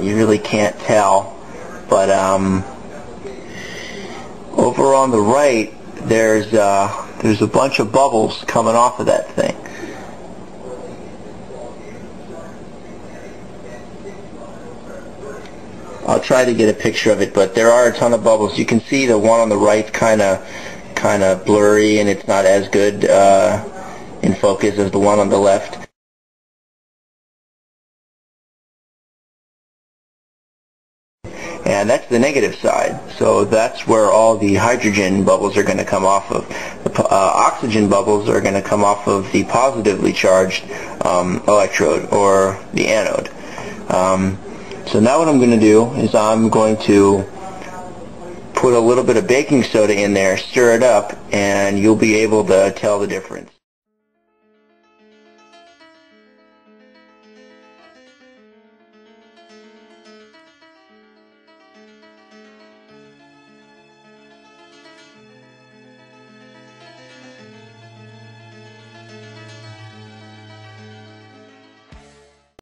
you really can't tell, but over on the right there's a bunch of bubbles coming off of that thing. I'll try to get a picture of it, but there are a ton of bubbles. You can see the one on the right's kind of blurry, and it's not as good in focus as the one on the left. And that's the negative side. So that's where all the hydrogen bubbles are going to come off of. The oxygen bubbles are going to come off of the positively charged electrode, or the anode. So now what I'm going to do is I'm going to put a little bit of baking soda in there, stir it up, and you'll be able to tell the difference.